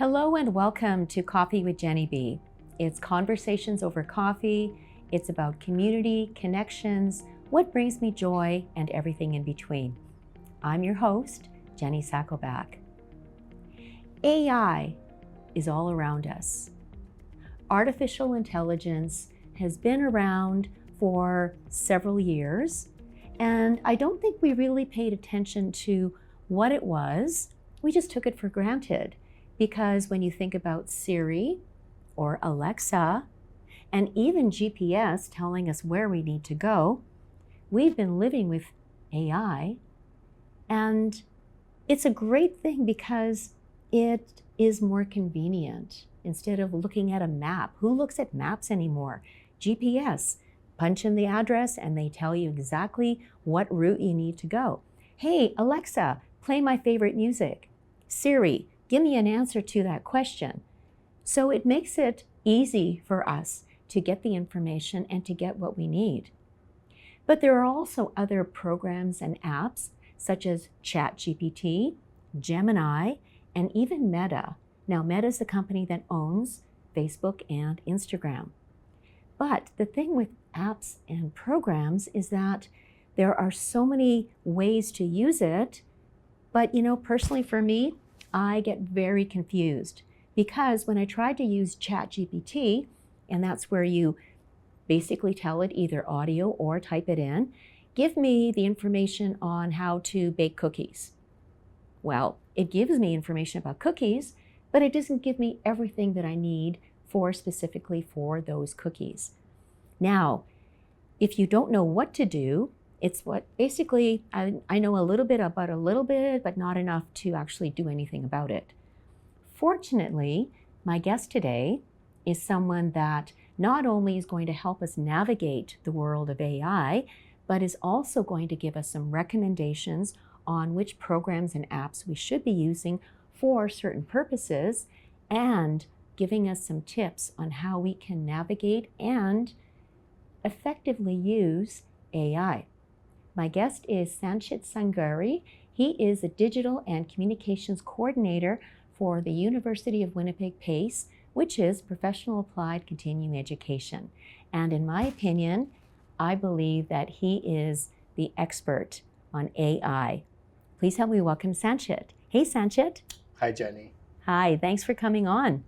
Hello and welcome to Coffee with Jenny B. It's conversations over coffee. It's about community, connections, what brings me joy, and everything in between. I'm your host, Jenny Sackleback. AI is all around us. Artificial intelligence has been around for several years, and I don't think we really paid attention to what it was. We just took it for granted. Because when you think about Siri or Alexa, and even GPS telling us where we need to go, we've been living with AI. And it's a great thing because it is more convenient. Instead of looking at a map, who looks at maps anymore? GPS, punch in the address and they tell you exactly what route you need to go. Hey, Alexa, play my favorite music. Siri, give me an answer to that question. So it makes it easy for us to get the information and to get what we need. But there are also other programs and apps such as ChatGPT, Gemini, and even Meta. Now, Meta is the company that owns Facebook and Instagram. But the thing with apps and programs is that there are so many ways to use it. But personally for me, I get very confused because when I tried to use ChatGPT, and that's where you basically tell it either audio or type it in, give me the information on how to bake cookies. Well, it gives me information about cookies, but it doesn't give me everything that I need specifically for those cookies. Now, if you don't know what to do, it's what basically I know a little bit about a little bit, but not enough to actually do anything about it. Fortunately, my guest today is someone that not only is going to help us navigate the world of AI, but is also going to give us some recommendations on which programs and apps we should be using for certain purposes, and giving us some tips on how we can navigate and effectively use AI. My guest is Sanchit Sangari. He is a digital and communications coordinator for the University of Winnipeg PACE, which is Professional Applied Continuing Education. And in my opinion, I believe that he is the expert on AI. Please help me welcome Sanchit. Hey, Sanchit. Hi, Jenny. Hi, thanks for coming on.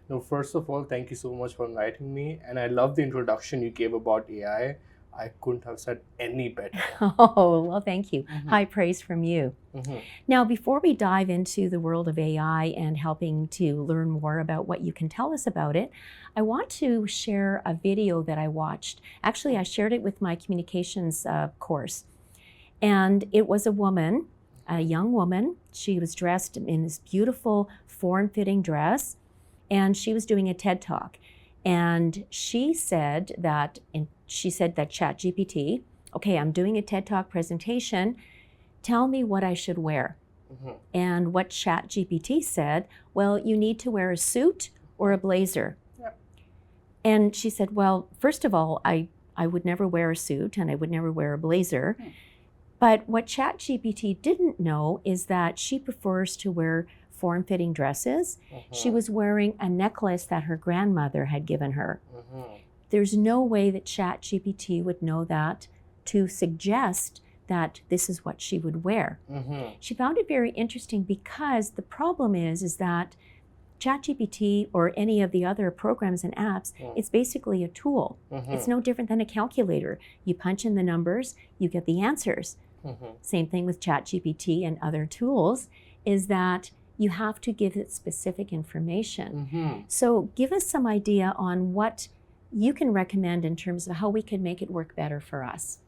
No, first of all, thank you so much for inviting me. And I love the introduction you gave about AI. I couldn't have said any better. Oh, well, thank you. High praise from you. Now, before we dive into the world of AI and helping to learn more about what you can tell us about it, I want to share a video that I watched. Actually, I shared it with my communications course. And it was a woman, a young woman. She was dressed in this beautiful form-fitting dress, and she was doing a TED Talk. And she said that ChatGPT, okay, I'm doing a TED Talk presentation, tell me what I should wear. And what ChatGPT said, well, you need to wear a suit or a blazer. Yep. And she said, well, first of all, I would never wear a suit and I would never wear a blazer. But what ChatGPT didn't know is that she prefers to wear form-fitting dresses. She was wearing a necklace that her grandmother had given her. There's no way that ChatGPT would know that to suggest that this is what she would wear. She found it very interesting because the problem is that ChatGPT or any of the other programs and apps, it's basically a tool. It's no different than a calculator. You punch in the numbers, you get the answers. Same thing with ChatGPT and other tools is that you have to give it specific information. So give us some idea on what you can recommend in terms of how we can make it work better for us.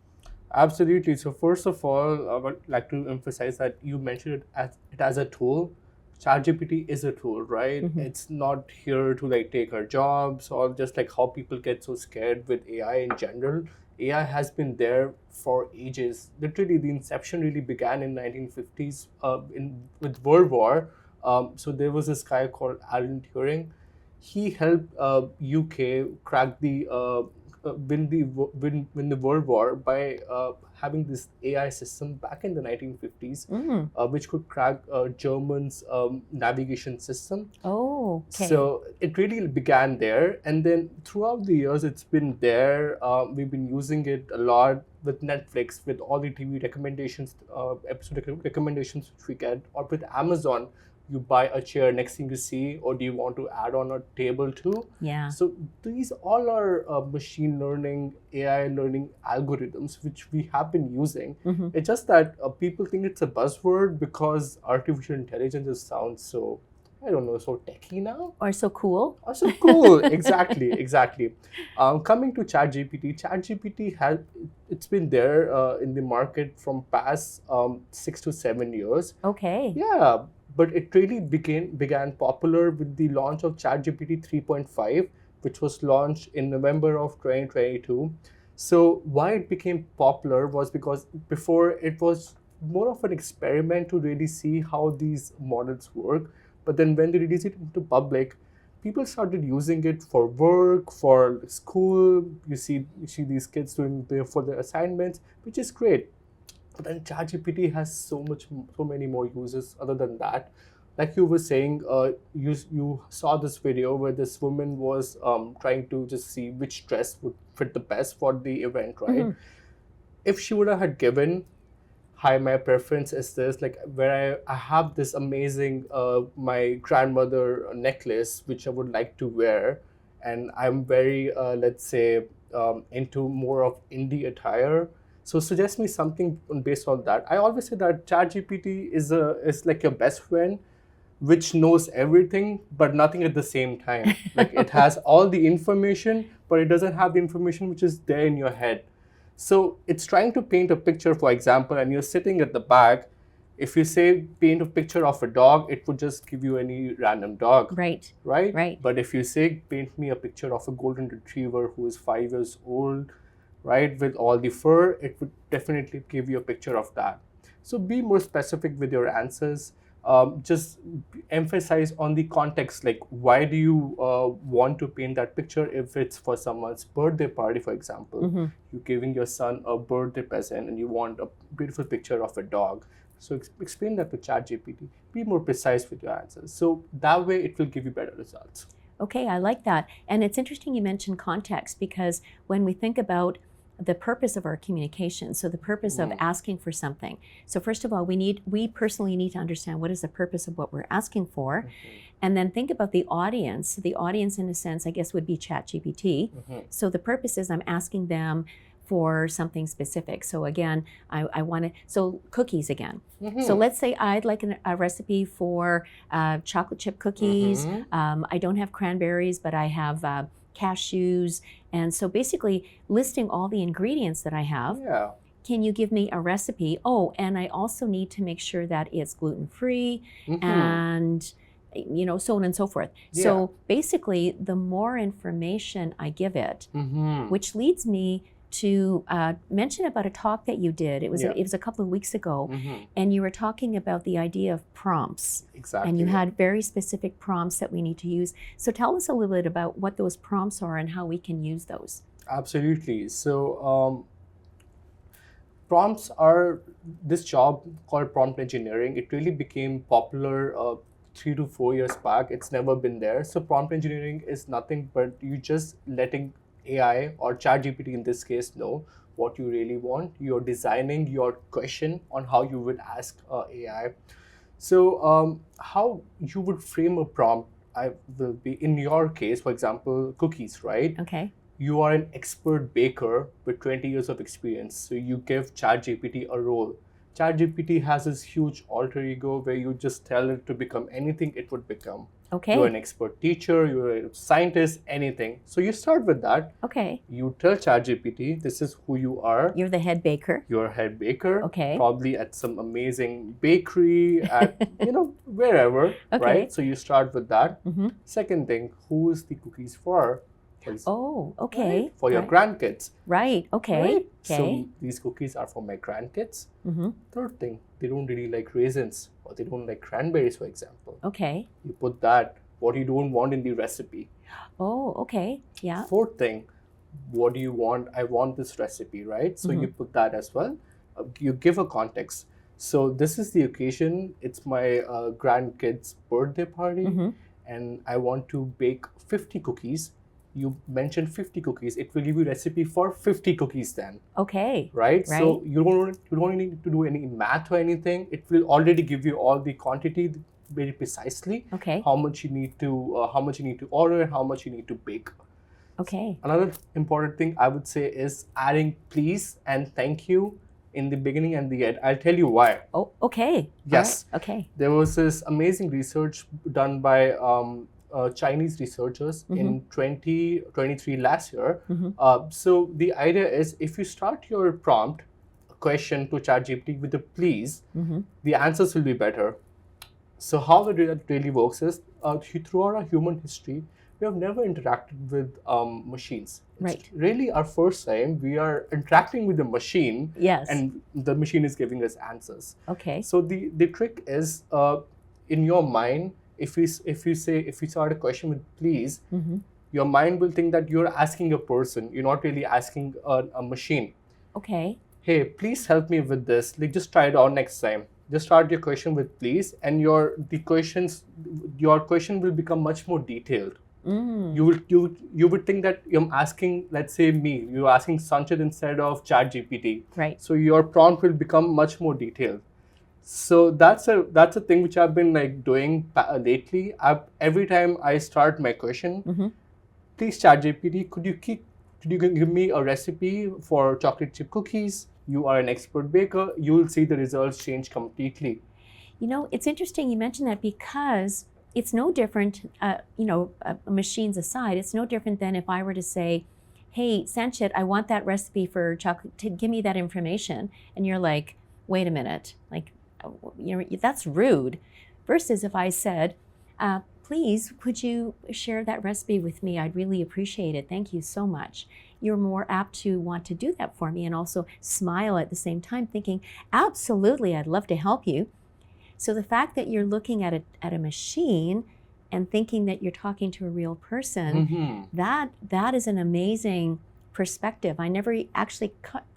Absolutely. So first of all, I would like to emphasize that you mentioned it as a tool. ChatGPT is a tool, right? It's not here to take our jobs or just how people get so scared with AI in general. AI has been there for ages. Literally, the inception really began in 1950s with World War. So there was this guy called Alan Turing. He helped UK crack the win the World War by having this AI system back in the 1950s, which could crack Germans' navigation system. Oh, okay. So it really began there, and then throughout the years, it's been there. We've been using it a lot with Netflix, with all the TV recommendations, episode recommendations which we get, or with Amazon. You buy a chair, next thing you see, or do you want to add on a table too? Yeah. So these all are machine learning, AI learning algorithms which we have been using. It's just that people think it's a buzzword because artificial intelligence just sounds so, I don't know, so techy now. Or so cool. Or so cool. Exactly. Coming to ChatGPT it's been there in the market from past 6 to 7 years. Okay. Yeah, but it really began popular with the launch of ChatGPT 3.5, which was launched in November of 2022. So why it became popular was because before it was more of an experiment to really see how these models work. But then when they released it into public, people started using it for work, for school. You see these kids doing for their assignments, which is great. But then ChatGPT has so many more users other than that. Like you were saying, you saw this video where this woman was trying to just see which dress would fit the best for the event, right? If she would have had given, hi, my preference is this, like where I have this amazing my grandmother necklace which I would like to wear, and I'm very let's say into more of indie attire. So suggest me something based on that. I always say that ChatGPT is like your best friend, which knows everything but nothing at the same time. Like it has all the information, but it doesn't have the information which is there in your head. So it's trying to paint a picture, for example, and you're sitting at the back. If you say paint a picture of a dog, it would just give you any random dog. Right. Right? But if you say paint me a picture of a golden retriever who is 5 years old, right, with all the fur, it would definitely give you a picture of that. So be more specific with your answers. Just emphasize on the context, like why do you want to paint that picture? If it's for someone's birthday party, for example, you're giving your son a birthday present and you want a beautiful picture of a dog. So explain that to ChatGPT. Be more precise with your answers. So that way it will give you better results. Okay, I like that. And it's interesting you mentioned context, because when we think about the purpose of our communication, so the purpose of asking for something. So first of all, we personally need to understand what is the purpose of what we're asking for, and then think about the audience. The audience, in a sense, I guess, would be ChatGPT. So the purpose is I'm asking them for something specific. So again, I want to, so cookies again. So let's say I'd like a recipe for chocolate chip cookies. I don't have cranberries, but I have cashews. And so basically listing all the ingredients that I have. Yeah. Can you give me a recipe? Oh, and I also need to make sure that it's gluten-free and so on and so forth. Yeah. So basically, the more information I give it, which leads me to mention about a talk that you did. It was a couple of weeks ago, and you were talking about the idea of prompts. Exactly. And you had very specific prompts that we need to use. So tell us a little bit about what those prompts are and how we can use those. Absolutely. So prompts are this job called prompt engineering. It really became popular 3 to 4 years back. It's never been there. So prompt engineering is nothing but you just letting AI or ChatGPT in this case know what you really want. You're designing your question on how you would ask AI. So how you would frame a prompt will be, in your case, for example, cookies, right? Okay. You are an expert baker with 20 years of experience. So you give ChatGPT a role. ChatGPT has this huge alter ego where you just tell it to become anything it would become. Okay. You're an expert teacher, you're a scientist, anything. So you start with that. Okay. You tell ChatGPT, this is who you are. You're the head baker. You're a head baker. Okay. Probably at some amazing bakery, at wherever, right? So you start with that. Second thing, who is the cookies for? Oh, okay. Right? For your grandkids. Right, okay. Right? Okay. So these cookies are for my grandkids. Third thing, they don't really like raisins or they don't like cranberries, for example. Okay. You put that, what you don't want in the recipe. Oh, okay. Yeah. Fourth thing, what do you want? I want this recipe, right? So you Mhm. put that as well. You give a context. So this is the occasion. It's my grandkid's birthday party, Mhm. and I want to bake 50 cookies. You mentioned 50 cookies. It will give you recipe for 50 cookies then, Okay. right? Right. So you don't need to do any math or anything. It will already give you all the quantity very precisely, Okay. how much you need to order, and how much you need to bake. Okay. Another important thing I would say is adding please and thank you in the beginning and the end. I'll tell you why. Oh, okay. All right. Yes, Okay. there was this amazing research done by Chinese researchers Mhm. in 2023 last year. Mhm. So the idea is if you start your prompt question to ChatGPT with a please, Mhm. the answers will be better. So how it really works is throughout our human history, we have never interacted with machines. It's Right. really our first time we are interacting with the machine, Yes. and the machine is giving us answers. Okay. So the trick is in your mind, if you start a question with please, Mhm. your mind will think that you're asking a person. You're not really asking a machine. Okay. Hey, please help me with this. Like, just try it out next time. Just start your question with please, and your question will become much more detailed. Mm. You would think that I'm asking, let's say me, you're asking Sanchit instead of ChatGPT. Right. So your prompt will become much more detailed. So that's a thing which I've been like doing lately. Every time I start my question, Mhm. please ChatGPT, could you give me a recipe for chocolate chip cookies? You are an expert baker. You'll see the results change completely. You know, it's interesting you mentioned that because it's no different, machines aside, it's no different than if I were to say, hey, Sanchit, I want that recipe for chocolate, to give me that information. And you're like, wait a minute, like, that's rude. Versus if I said, please, could you share that recipe with me? I'd really appreciate it. Thank you so much. You're more apt to want to do that for me and also smile at the same time, thinking, absolutely, I'd love to help you. So the fact that you're looking at a machine and thinking that you're talking to a real person, Mm-hmm. that is an amazing perspective. I never actually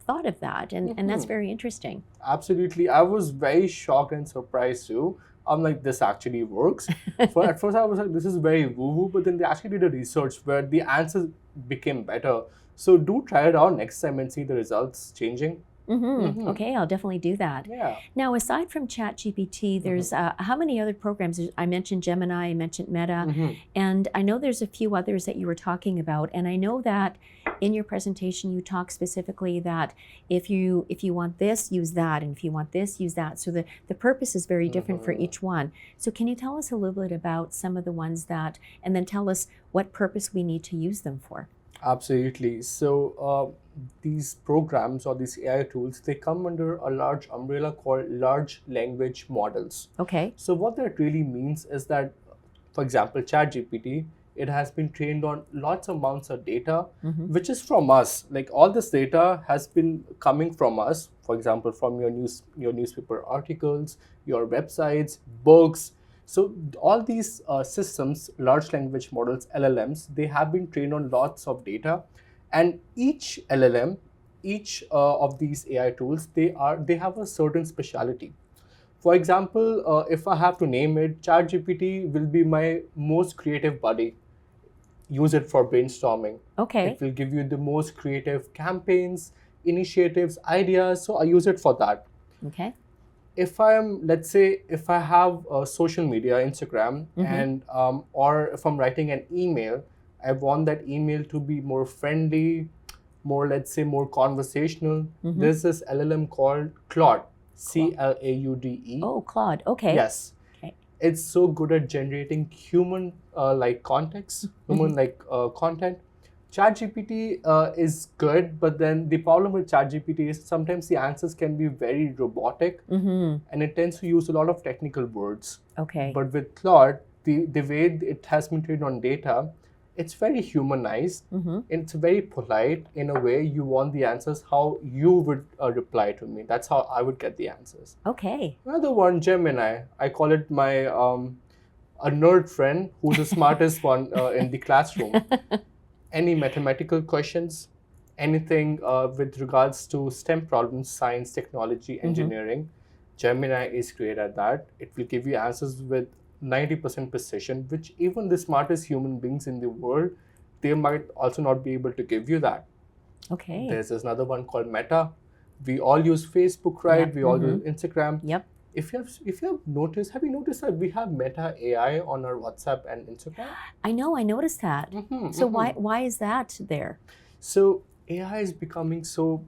thought of that, and that's very interesting. Absolutely. I was very shocked and surprised too. I'm like, this actually works. At first, I was like, this is very woo-woo, but then they actually did a research where the answers became better. So do try it out next time and see the results changing. Mm-hmm. Okay, I'll definitely do that. Yeah. Now, aside from ChatGPT, there's how many other programs? I mentioned Gemini, I mentioned Meta, Mm-hmm. and I know there's a few others that you were talking about. And I know that in your presentation you talk specifically that if you want this, use that, and if you want this, use that. So the purpose is very different for each one. So can you tell us a little bit about some of the ones that, and then tell us what purpose we need to use them for? Absolutely. So these programs or these AI tools, they come under a large umbrella called large language models. Okay. So what that really means is that, for example, ChatGPT, it has been trained on lots of amounts of data, which is from us. Like all this data has been coming from us. For example, from your newspaper articles, your websites, books. So all these systems, large language models, LLMs, they have been trained on lots of data, and each LLM, each of these AI tools, they have a certain speciality. For example, if I have to name it, ChatGPT will be my most creative buddy. Use it for brainstorming. Okay. It will give you the most creative campaigns, initiatives, ideas. So I use it for that. Okay. If let's say, if I have social media, Instagram, and or if I'm writing an email, I want that email to be more friendly, more, let's say, more conversational. There's this LLM called Claude, Claude. Oh, Claude. Okay. Yes. Okay. It's so good at generating human like context, human like content. ChatGPT is good, but then the problem with ChatGPT is sometimes the answers can be very robotic, and it tends to use a lot of technical words. Okay. But with Claude, the way it has been trained on data, it's very humanized. It's very polite in a way. You want the answers how you would reply to me. That's how I would get the answers. Okay. Another one, Gemini. I call it my a nerd friend who's the smartest one in the classroom. any mathematical questions, anything with regards to STEM problems, science, technology, engineering, Gemini is great at that. It will give you answers with 90% precision, which even the smartest human beings in the world, they might also not be able to give you that. Okay. There's another one called Meta. We all use Facebook, right? Yep. We all use Instagram. Yep. If you have noticed, have you noticed that we have Meta AI on our WhatsApp and Instagram? I know, I noticed that. So why is that there? So AI is becoming so,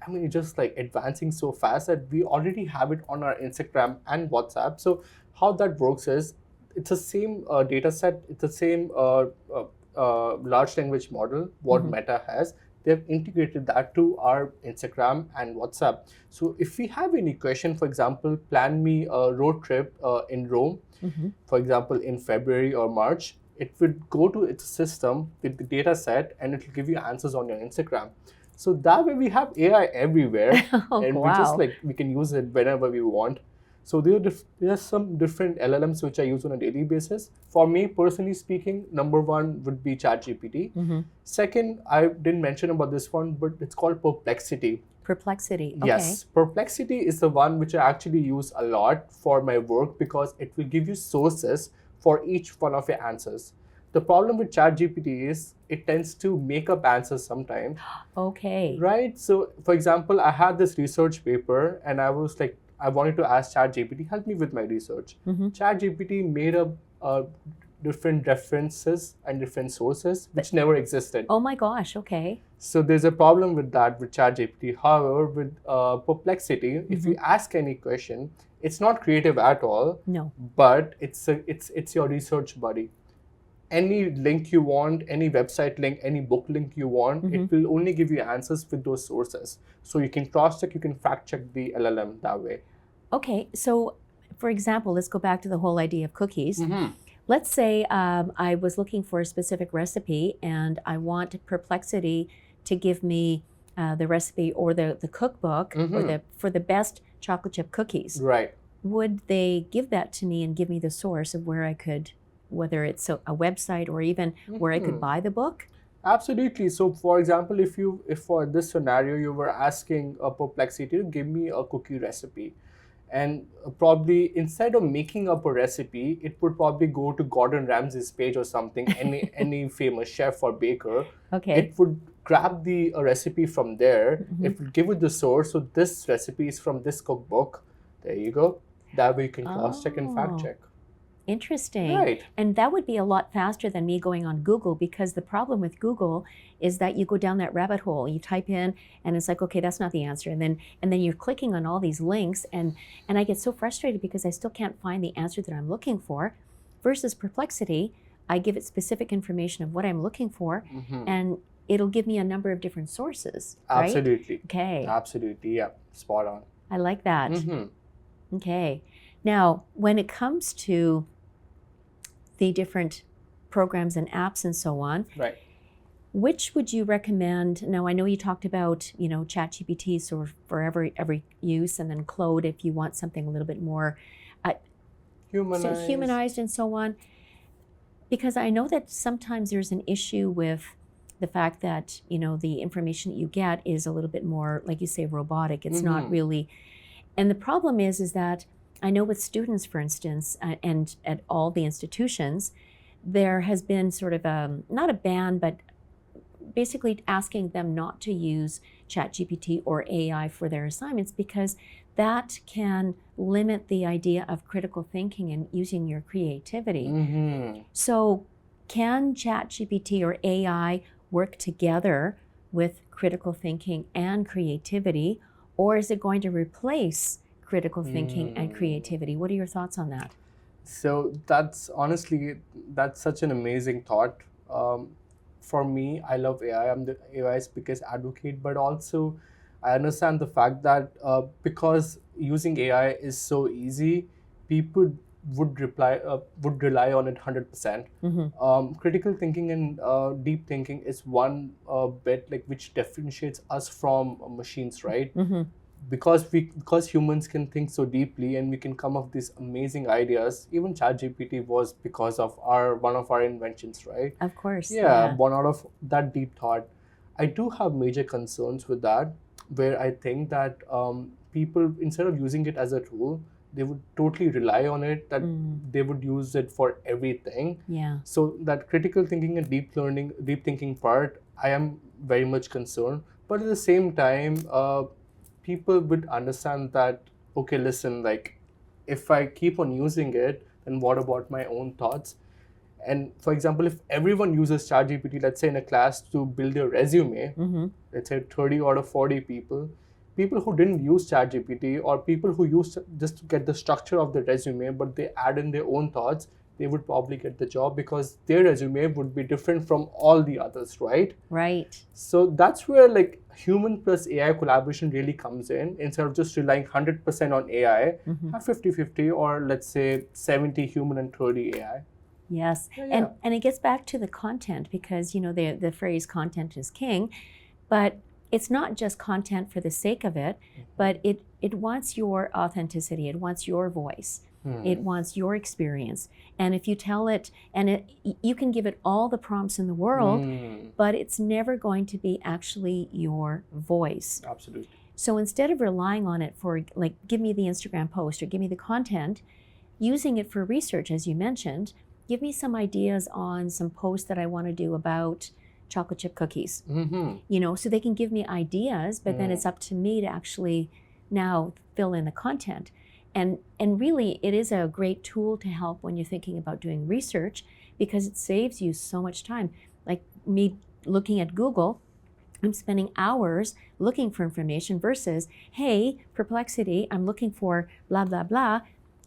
I mean, just like advancing so fast that we already have it on our Instagram and WhatsApp. So how that works is it's the same data set, it's the same large language model what Meta has. They've integrated that to our Instagram and WhatsApp. So if we have any question, for example, plan me a road trip in Rome, for example, in February or March, it would go to its system with the data set and it will give you answers on your Instagram. So that way we have AI everywhere and we can use it whenever we want. So there are some different LLMs which I use on a daily basis. For me, personally speaking, number one would be ChatGPT. Second, I didn't mention about this one, but it's called Perplexity. Perplexity. Okay. Yes, Perplexity is the one which I actually use a lot for my work because it will give you sources for each one of your answers. The problem with ChatGPT is it tends to make up answers sometimes. Okay. Right? So, for example, I had this research paper and I was like, I wanted to ask ChatGPT, help me with my research. ChatGPT made up different references and different sources which never existed. Oh my gosh, okay. So there's a problem with that with ChatGPT. However, with Perplexity, if you ask any question, it's not creative at all. No. But it's your research buddy. Any link you want, any website link, any book link you want, it will only give you answers with those sources. So you can cross-check, you can fact-check the LLM that way. Okay, so for example, let's go back to the whole idea of cookies. Let's say I was looking for a specific recipe and I want Perplexity to give me the recipe or the cookbook for the best chocolate chip cookies. Right. Would they give that to me and give me the source of where I could, whether it's a website or even where I could buy the book? Absolutely. So, for example, if for this scenario you were asking a Perplexity to give me a cookie recipe, and probably instead of making up a recipe, it would probably go to Gordon Ramsay's page or something, any famous chef or baker. Okay. It would grab the recipe from there. It would give it the source. So this recipe is from this cookbook. There you go. That way you can cross-check and fact-check. Interesting. Right. And that would be a lot faster than me going on Google, because the problem with Google is that you go down that rabbit hole. You type in and it's like, okay, that's not the answer. And then you're clicking on all these links and I get so frustrated because I still can't find the answer that I'm looking for. Versus Perplexity, I give it specific information of what I'm looking for and it'll give me a number of different sources. Right? Absolutely. Okay. Absolutely. Yeah. Spot on. I like that. Okay. Now, when it comes to the different programs and apps and so on, right, which would you recommend? Now, I know you talked about, ChatGPT for every use, and then Claude if you want something a little bit more humanized and so on. Because I know that sometimes there's an issue with the fact that, the information that you get is a little bit more, like you say, robotic. It's not really. And the problem is that I know with students, for instance, and at all the institutions, there has been sort of not a ban, but basically asking them not to use ChatGPT or AI for their assignments because that can limit the idea of critical thinking and using your creativity. So can ChatGPT or AI work together with critical thinking and creativity, or is it going to replace critical thinking and creativity? What are your thoughts on that? So that's such an amazing thought. For me, I love AI. I'm the AI's biggest advocate, but also I understand the fact that because using AI is so easy, people would rely on it 100%. Critical thinking and deep thinking is one bit which differentiates us from machines, right? because humans can think so deeply and we can come up with these amazing ideas. Even ChatGPT was because of one of our inventions, right? Of course. Yeah, born out of that deep thought. I do have major concerns with that, where I think that people, instead of using it as a tool, they would totally rely on it, that they would use it for everything. Yeah. So that critical thinking and deep thinking part, I am very much concerned. But at the same time, people would understand that, okay, listen, like, if I keep on using it, then what about my own thoughts? And for example, if everyone uses ChatGPT, let's say in a class, to build their resume, let's say 30 out of 40 people who didn't use ChatGPT, or people who used just to get the structure of the resume, but they add in their own thoughts, they would probably get the job, because their resume would be different from all the others, right? Right. So that's where like human plus AI collaboration really comes in. Instead of just relying 100% on AI, have 50-50, or let's say 70 human and 30 AI. Yes. Yeah. And it gets back to the content, because, you know, the phrase content is king, but it's not just content for the sake of it, but it wants your authenticity. It wants your voice. It wants your experience. And if you tell it, and you can give it all the prompts in the world, but it's never going to be actually your voice. Absolutely. So instead of relying on it for, like, give me the Instagram post or give me the content, using it for research, as you mentioned, give me some ideas on some posts that I want to do about chocolate chip cookies. You know, so they can give me ideas, but then it's up to me to actually now fill in the content. And really, it is a great tool to help when you're thinking about doing research, because it saves you so much time. Like me looking at Google, I'm spending hours looking for information versus, hey, Perplexity, I'm looking for blah, blah, blah.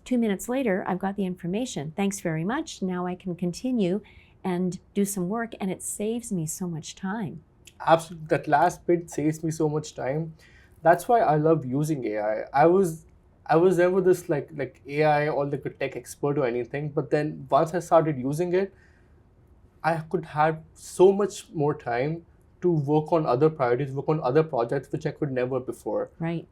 2 minutes later, I've got the information. Thanks very much. Now I can continue and do some work, and it saves me so much time. Absolutely. That last bit saves me so much time. That's why I love using AI. I was never this like AI or like a tech expert or anything, but then once I started using it, I could have so much more time to work on other priorities, work on other projects, which I could never before.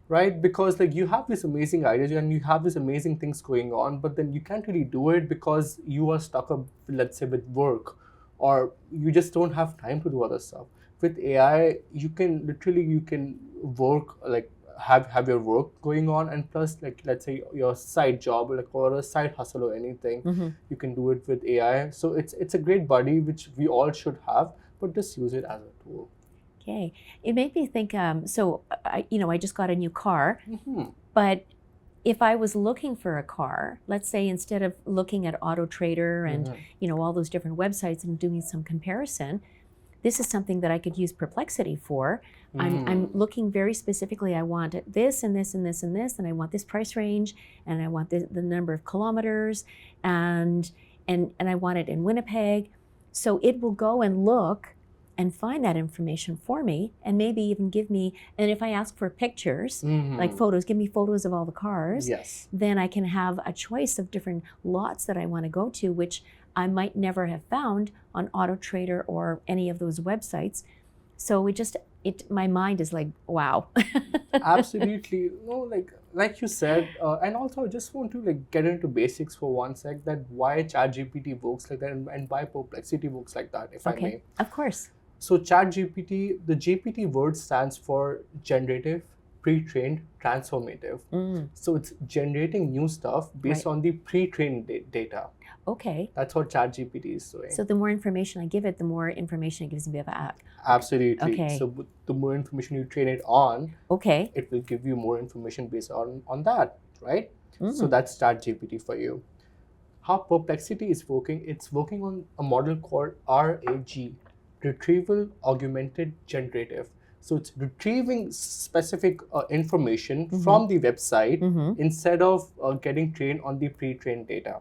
Right? Because like you have these amazing ideas and you have these amazing things going on, but then you can't really do it because you are stuck up, let's say, with work, or you just don't have time to do other stuff. With AI, you can work, like have your work going on, and plus, like, let's say your side job, like, or a side hustle or anything, you can do it with AI. So it's a great buddy which we all should have, but just use it as a tool. Okay, it made me think. So I just got a new car, but if I was looking for a car, let's say instead of looking at Auto Trader and all those different websites and doing some comparison, this is something that I could use Perplexity for. I'm looking very specifically. I want this and this and this and this, and I want this price range, and I want the number of kilometers, and I want it in Winnipeg. So it will go and look and find that information for me, and maybe even give me, and if I ask for pictures, like photos, give me photos of all the cars, then I can have a choice of different lots that I want to go to, which I might never have found on Auto Trader or any of those websites. So my mind is like, wow. Absolutely. No, like you said, and also I just want to like get into basics for one sec, that why ChatGPT works like that and why Perplexity works like that, if I may. Of course. So ChatGPT, the GPT word stands for generative, pre-trained, transformative. So it's generating new stuff based on the pre-trained data. Okay. That's what ChatGPT is doing. So the more information I give it, the more information it gives me back. Absolutely. Okay. So the more information you train it on, it will give you more information based on that, right? So that's ChatGPT for you. How Perplexity is working, it's working on a model called RAG, Retrieval Augmented Generative. So it's retrieving specific information from the website instead of getting trained on the pre-trained data.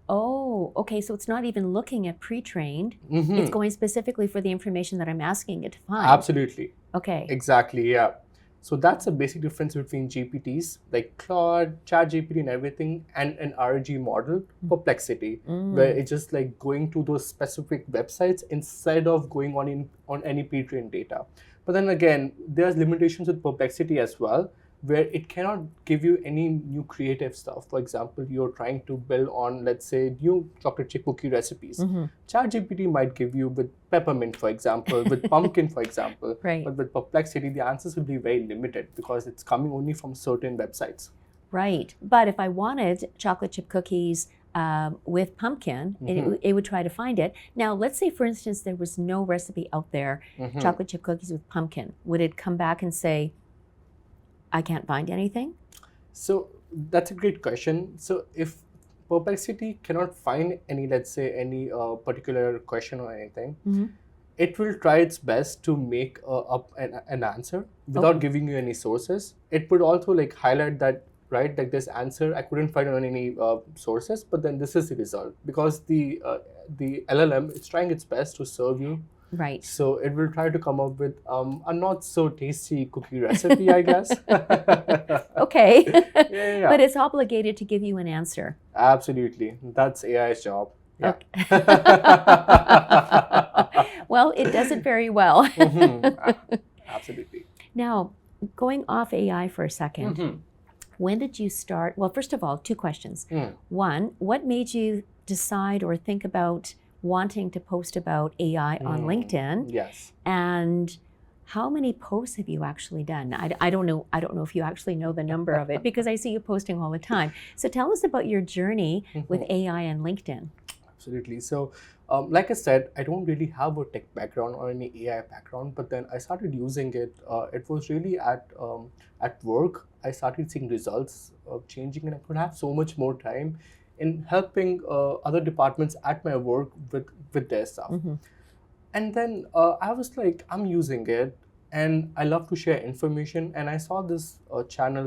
Oh, okay. So it's not even looking at pre-trained. It's going specifically for the information that I'm asking it to find. Absolutely. Okay. Exactly, yeah. So that's a basic difference between GPTs, like Claude, ChatGPT and everything, and an RAG model, Perplexity, where it's just like going to those specific websites instead of going on any pre-trained data. But then again, there's limitations with Perplexity as well, where it cannot give you any new creative stuff. For example, you're trying to build on, let's say, new chocolate chip cookie recipes. ChatGPT might give you with peppermint, for example, with pumpkin, for example. Right. But with Perplexity, the answers will be very limited because it's coming only from certain websites. Right. But if I wanted chocolate chip cookies with pumpkin, it would try to find it. Now, let's say, for instance, there was no recipe out there, chocolate chip cookies with pumpkin. Would it come back and say, I can't find anything? So that's a great question. So if Perplexity cannot find any, let's say, any particular question or anything, it will try its best to make up an answer without giving you any sources. It would also like highlight that, right, like this answer I couldn't find on any sources, but then this is the result, because the LLM is trying its best to serve you. Right. So it will try to come up with a not so tasty cookie recipe, I guess. Okay. Yeah. But it's obligated to give you an answer. Absolutely. That's AI's job. Yeah. Okay. Well, it does it very well. Absolutely. Now, going off AI for a second, when did you start? Well, first of all, two questions. One, what made you decide or think about wanting to post about AI on LinkedIn? Yes. And how many posts have you actually done? I don't know if you actually know the number of it, because I see you posting all the time. So tell us about your journey with AI and LinkedIn. Absolutely. So, like I said, I don't really have a tech background or any AI background, but then I started using it. It was really at work. I started seeing results changing, and I could have so much more time in helping other departments at my work with their stuff. And then I was like, I'm using it, and I love to share information. And I saw this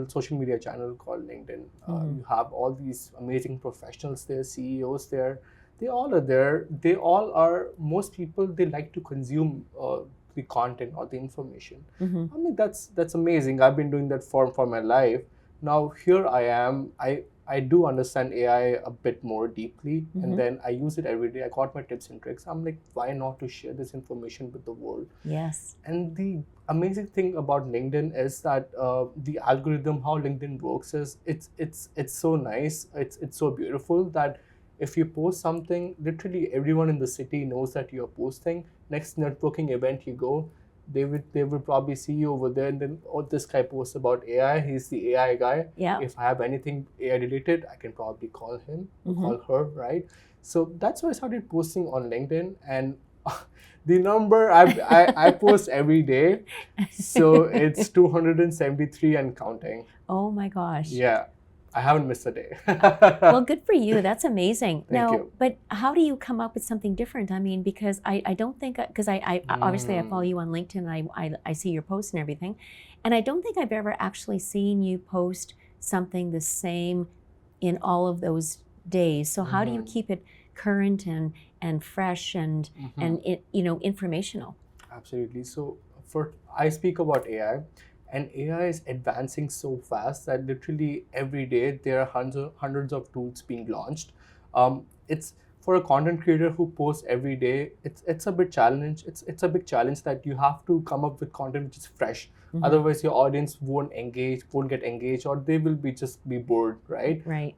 social media channel called LinkedIn. You have all these amazing professionals there, CEOs there. They all are there. They all are, most people, they like to consume the content or the information. I mean, that's amazing. I've been doing that for my life. Now here I am. I do understand AI a bit more deeply, and then I use it every day. I got my tips and tricks. I'm like, why not to share this information with the world? Yes. And the amazing thing about LinkedIn is that the algorithm, how LinkedIn works, is it's so nice. It's so beautiful that if you post something, literally everyone in the city knows that you're posting. Next networking event you go, they will probably see you over there, and then, oh, this guy posts about AI. He's the AI guy. Yeah. If I have anything AI related, I can probably call him, call her, right? So that's why I started posting on LinkedIn, and the number I post every day, so it's 273 and counting. Oh my gosh. Yeah. I haven't missed a day. Well, good for you. That's amazing. Thank you. But how do you come up with something different? I mean, because I don't think, because I obviously I follow you on LinkedIn, and I see your posts and everything, and I don't think I've ever actually seen you post something the same in all of those days. So how do you keep it current and fresh and informational? Absolutely. So I speak about AI. And AI is advancing so fast that literally every day there are hundreds of tools being launched. It's for a content creator who posts every day. It's a big challenge. It's a big challenge that you have to come up with content which is fresh. Otherwise, your audience won't get engaged, or they will just be bored, right? Right.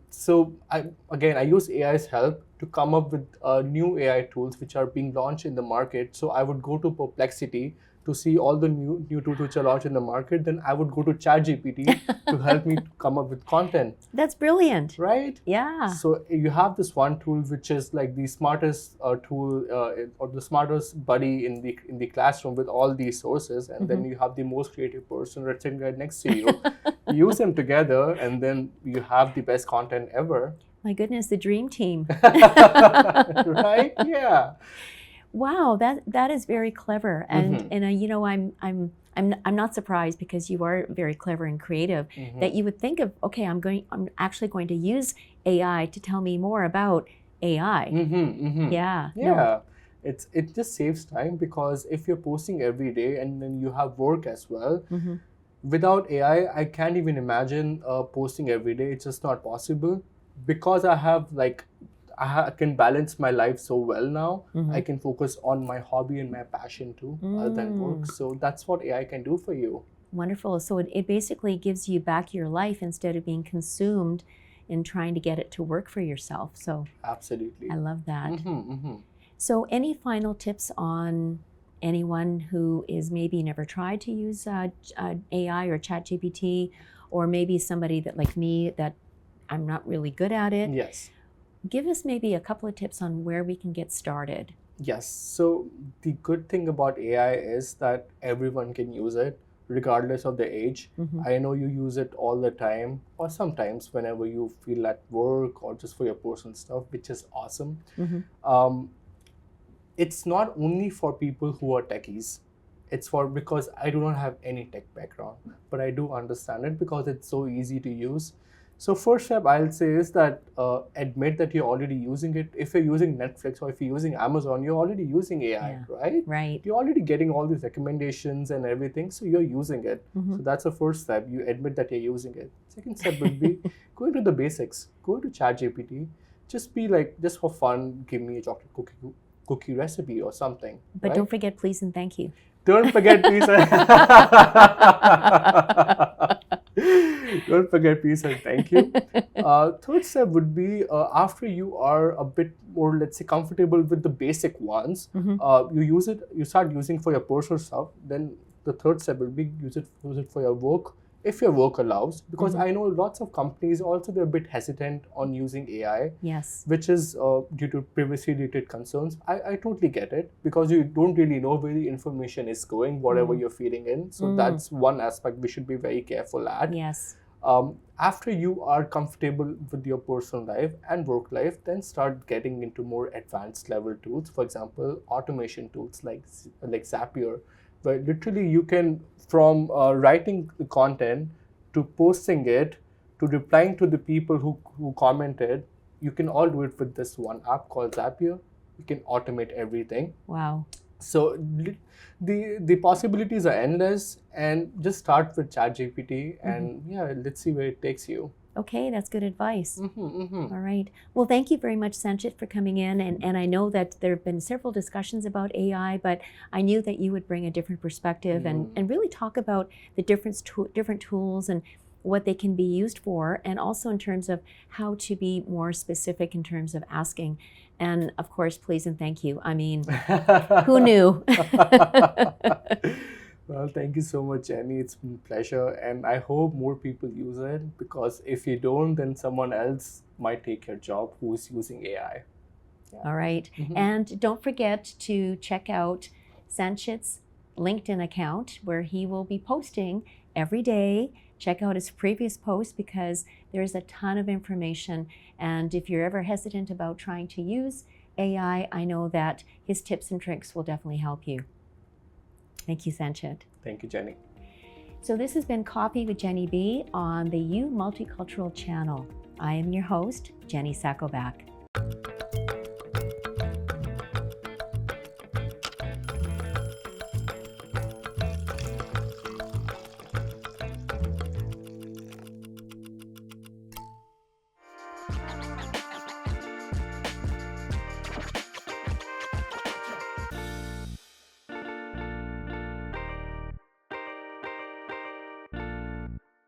So I use AI's help to come up with new AI tools which are being launched in the market. So I would go to Perplexity to see all the new tools which are launched in the market. Then I would go to ChatGPT to help me come up with content. That's brilliant. Right? Yeah. So you have this one tool which is like the smartest tool or the smartest buddy in the classroom with all these sources, and then you have the most creative person sitting right next to you. You use them together, and then you have the best content ever. My goodness, the dream team. Right? Yeah. Wow, that is very clever, and I'm not surprised, because you are very clever and creative, that you would think of, okay, I'm actually going to use AI to tell me more about AI. Yeah. Yeah. No. It just saves time, because if you're posting every day and then you have work as well, without AI, I can't even imagine posting every day. It's just not possible, because I can balance my life so well now. I can focus on my hobby and my passion too, other than work. So that's what AI can do for you. Wonderful. So it basically gives you back your life instead of being consumed in trying to get it to work for yourself. So Absolutely. I love that. Mm-hmm. So any final tips on anyone who is maybe never tried to use AI or ChatGPT, or maybe somebody that like me that I'm not really good at it? Yes. Give us maybe a couple of tips on where we can get started. Yes. So the good thing about AI is that everyone can use it regardless of the age. I know you use it all the time or sometimes whenever you feel at work or just for your personal stuff, which is awesome. It's not only for people who are techies. It's for, because I do not have any tech background, but I do understand it because it's so easy to use. So first step I'll say is that admit that you're already using it. If you're using Netflix or if you're using Amazon, you're already using AI, right? Right. You're already getting all these recommendations and everything, so you're using it. So that's the first step. You admit that you're using it. Second step would be go into the basics. Go into ChatGPT. Just be like, just for fun, give me a chocolate cookie recipe or something. But don't forget please and thank you. Don't forget please. Don't forget please and thank you. Third step would be after you are a bit more, let's say, comfortable with the basic ones, you start using for your personal stuff. Then the third step will be use it for your work, if your work allows, because I know lots of companies also, they're a bit hesitant on using AI. Yes. Which is due to privacy related concerns. I totally get it, because you don't really know where the information is going, whatever you're feeding in. So that's one aspect we should be very careful at. Yes. After you are comfortable with your personal life and work life, then start getting into more advanced level tools. For example, automation tools like Zapier, where literally you can, from writing the content to posting it to replying to the people who commented, you can all do it with this one app called Zapier. You can automate everything. Wow. So the possibilities are endless, and just start with ChatGPT and let's see where it takes you. Okay, that's good advice. All right. Well, thank you very much, Sanchit, for coming in. And I know that there have been several discussions about AI, but I knew that you would bring a different perspective and really talk about the different tools and what they can be used for, and also in terms of how to be more specific in terms of asking. And of course, please and thank you. I mean, who knew? Well, thank you so much, Jenny. It's been a pleasure. And I hope more people use it, because if you don't, then someone else might take your job who is using AI. Yeah. All right. And don't forget to check out Sanchit's LinkedIn account, where he will be posting every day. Check out his previous posts, because there's a ton of information. And if you're ever hesitant about trying to use AI, I know that his tips and tricks will definitely help you. Thank you, Sanchit. Thank you, Jenny. So this has been Coffee with Jenny B on the Multicultural channel. I am your host, Jenny Sakovac.